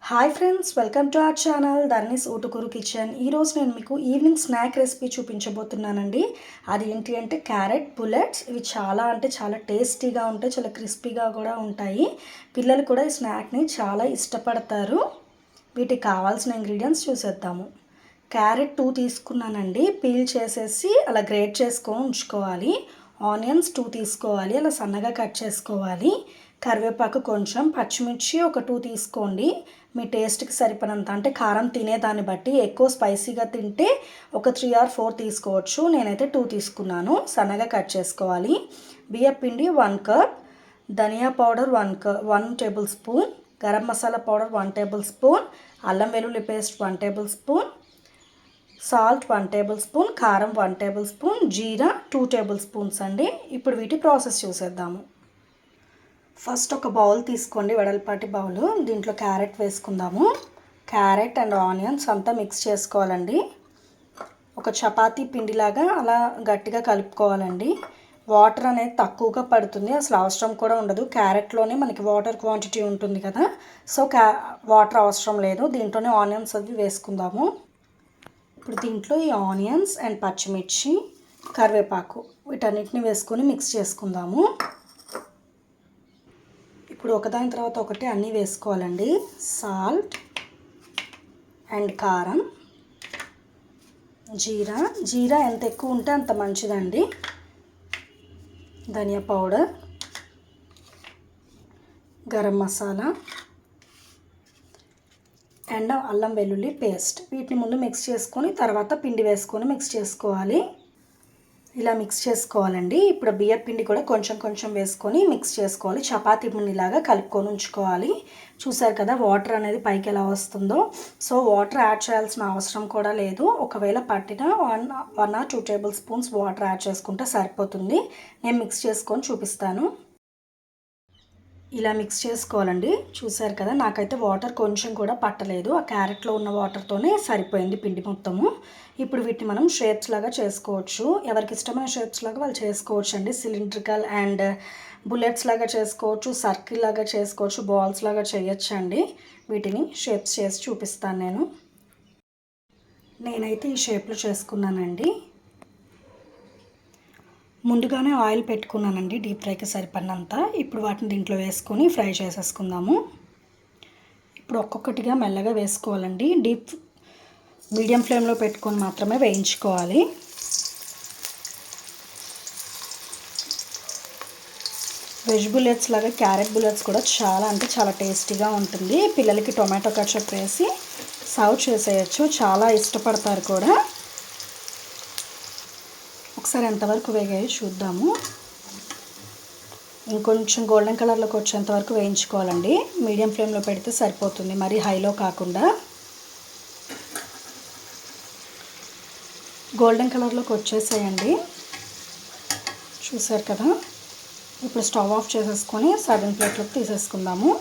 Hi friends, welcome to our channel Dharni's vutukuru kitchen. ఈరోజు నేను మీకు ఈవినింగ్ స్నాక్ రెసిపీ చూపించబోతున్నానండి. అది ఏంటి అంటే క్యారెట్ బుల్లెట్స్. ఇవి చాలా అంటే చాలా టేస్టీగా ఉంటాయి, చాలా క్రిస్పీగా కూడా ఉంటాయి. పిల్లలు కూడా ఈ స్నాక్ని చాలా ఇష్టపడతారు. వీటికి కావాల్సిన ఇంగ్రీడియంట్స్ చూసేద్దాము. క్యారెట్ 2 తీసుకున్నానండి. పీల్ చేసేసి అలా గ్రేట్ చేసుకొని ఉంచుకోవాలి. ఆనియన్స్ 2 తీసుకోవాలి, అలా సన్నగా కట్ చేసుకోవాలి. కరివేపాకు కొంచెం, పచ్చిమిర్చి ఒక 2 తీసుకోండి. మీ టేస్ట్కి సరిపడినంత, అంటే కారం తినేదాన్ని బట్టి. ఎక్కువ స్పైసీగా తింటే ఒక 3 or 4 తీసుకోవచ్చు. నేనైతే 2 తీసుకున్నాను. సన్నగా కట్ చేసుకోవాలి. బియ్యపిండి 1 కప్, ధనియా powder 1 tablespoon, garam masala powder 1 tablespoon, అల్లం వెల్లుల్లి paste 1 tablespoon, salt 1 tablespoon, కారం 1 టేబుల్ స్పూన్, జీరా 2 టేబుల్ స్పూన్స్ అండి. ఇప్పుడు వీటి ప్రాసెస్ చూసేద్దాము. ఫస్ట్ ఒక బౌల్ తీసుకోండి, వెడల్పాటి బౌల్. దీంట్లో క్యారెట్ వేసుకుందాము. క్యారెట్ అండ్ ఆనియన్స్ అంతా మిక్స్ చేసుకోవాలండి. ఒక చపాతీ పిండిలాగా అలా గట్టిగా కలుపుకోవాలండి. వాటర్ అనేది తక్కువగా పడుతుంది, అసలు అవసరం కూడా ఉండదు. క్యారెట్లోనే మనకి వాటర్ క్వాంటిటీ ఉంటుంది కదా, సో వాటర్ అవసరం లేదు. దీంట్లోనే ఆనియన్స్ అవి వేసుకుందాము. ఇప్పుడు దీంట్లో ఈ ఆనియన్స్ అండ్ పచ్చిమిర్చి, కరివేపాకు వీటన్నిటిని వేసుకొని మిక్స్ చేసుకుందాము. ఇప్పుడు ఒకదాని తర్వాత ఒకటి అన్నీ వేసుకోవాలండి. సాల్ట్ అండ్ కారం, జీరా ఎంత ఎక్కువ ఉంటే అంత మంచిదండి. ధనియా పౌడర్, గరం మసాలా అండ్ అల్లం వెల్లుల్లి పేస్ట్. వీటిని ముందు మిక్స్ చేసుకొని తర్వాత పిండి వేసుకొని మిక్స్ చేసుకోవాలి. ఇలా మిక్స్ చేసుకోవాలండి. ఇప్పుడు బియ్యం పిండి కూడా కొంచెం కొంచెం వేసుకొని మిక్స్ చేసుకోవాలి. చపాతీ పిండిలాగా కలుపుకొని ఉంచుకోవాలి. చూసారు కదా వాటర్ అనేది పైకి ఎలా వస్తుందో. సో వాటర్ యాడ్ చేయాల్సిన అవసరం కూడా లేదు. ఒకవేళ పట్టిన 1 or 2 table spoons water add చేసుకుంటే సరిపోతుంది. నేను మిక్స్ చేసుకొని చూపిస్తాను. ఇలా మిక్స్ చేసుకోవాలండి. చూసారు కదా, నాకైతే వాటర్ కొంచెం కూడా పట్టలేదు. ఆ క్యారెట్లో ఉన్న వాటర్తోనే సరిపోయింది పిండి మొత్తము. ఇప్పుడు వీటిని మనం షేప్స్ లాగా చేసుకోవచ్చు. ఎవరికి ఇష్టమైన షేప్స్ లాగా వాళ్ళు చేసుకోవచ్చు అండి. సిలిండ్రికల్ అండ్ బుల్లెట్స్ లాగా చేసుకోవచ్చు, సర్కిల్ లాగా చేసుకోవచ్చు, బాల్స్ లాగా చేయొచ్చు అండి. వీటిని షేప్స్ చేసి చూపిస్తాను. నేనైతే ఈ షేప్లో చేసుకున్నానండి. ముందుగానే ఆయిల్ పెట్టుకున్నానండి డీప్ ఫ్రైకి సరిపడినంత. ఇప్పుడు వాటిని దీంట్లో వేసుకొని ఫ్రై చేసేసుకుందాము. ఇప్పుడు ఒక్కొక్కటిగా మెల్లగా వేసుకోవాలండి. మీడియం ఫ్లేమ్లో పెట్టుకొని మాత్రమే వేయించుకోవాలి. వెజ్ బుల్లెట్స్ లాగా క్యారెట్ బుల్లెట్స్ కూడా చాలా అంటే చాలా టేస్టీగా ఉంటుంది. పిల్లలకి టొమాటో కట్చప్ వేసి సర్వ్ చేసేయచ్చు, చాలా ఇష్టపడతారు కూడా. ఒకసారి ఎంతవరకు వేగాయో చూద్దాము. ఇంకొంచెం గోల్డెన్ కలర్లోకి వచ్చేంత వరకు వేయించుకోవాలండి. మీడియం ఫ్లేమ్లో పెడితే సరిపోతుంది, మరి హైలో కాకుండా. గోల్డెన్ కలర్లోకి వచ్చేసేయండి. చూసారు కదా, ఇప్పుడు స్టవ్ ఆఫ్ చేసేసుకొని సర్వింగ్ ప్లేట్లోకి తీసేసుకుందాము.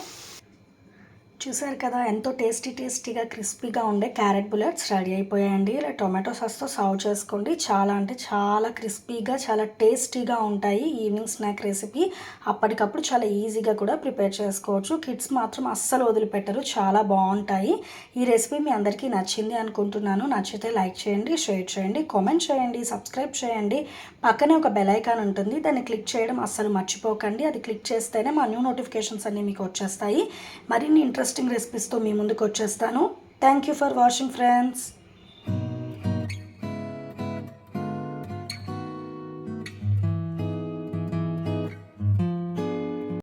చూసారు కదా, ఎంతో టేస్టీగా క్రిస్పీగా ఉండే క్యారెట్ బుల్లెట్స్ రెడీ అయిపోయాయండి. ఇలా టొమాటో సాస్తో సర్వ్ చేసుకోండి. చాలా అంటే చాలా క్రిస్పీగా, చాలా టేస్టీగా ఉంటాయి. Evening snack recipe. అప్పటికప్పుడు చాలా ఈజీగా కూడా ప్రిపేర్ చేసుకోవచ్చు. కిడ్స్ మాత్రం అస్సలు వదిలిపెట్టరు, చాలా బాగుంటాయి. ఈ రెసిపీ మీ అందరికీ నచ్చింది అనుకుంటున్నాను. నచ్చితే లైక్ చేయండి, షేర్ చేయండి, కామెంట్ చేయండి, సబ్స్క్రైబ్ చేయండి. పక్కనే ఒక బెల్ ఐకాన్ ఉంటుంది, దాన్ని క్లిక్ చేయడం అస్సలు మర్చిపోకండి. అది క్లిక్ చేస్తేనే మా న్యూ నోటిఫికేషన్స్ అన్నీ మీకు వచ్చేస్తాయి. మరిన్ని ఇంట్రెస్టింగ్ రెసిపీస్తో మీ ముందుకు వచ్చేస్తాను. Thank you for watching friends.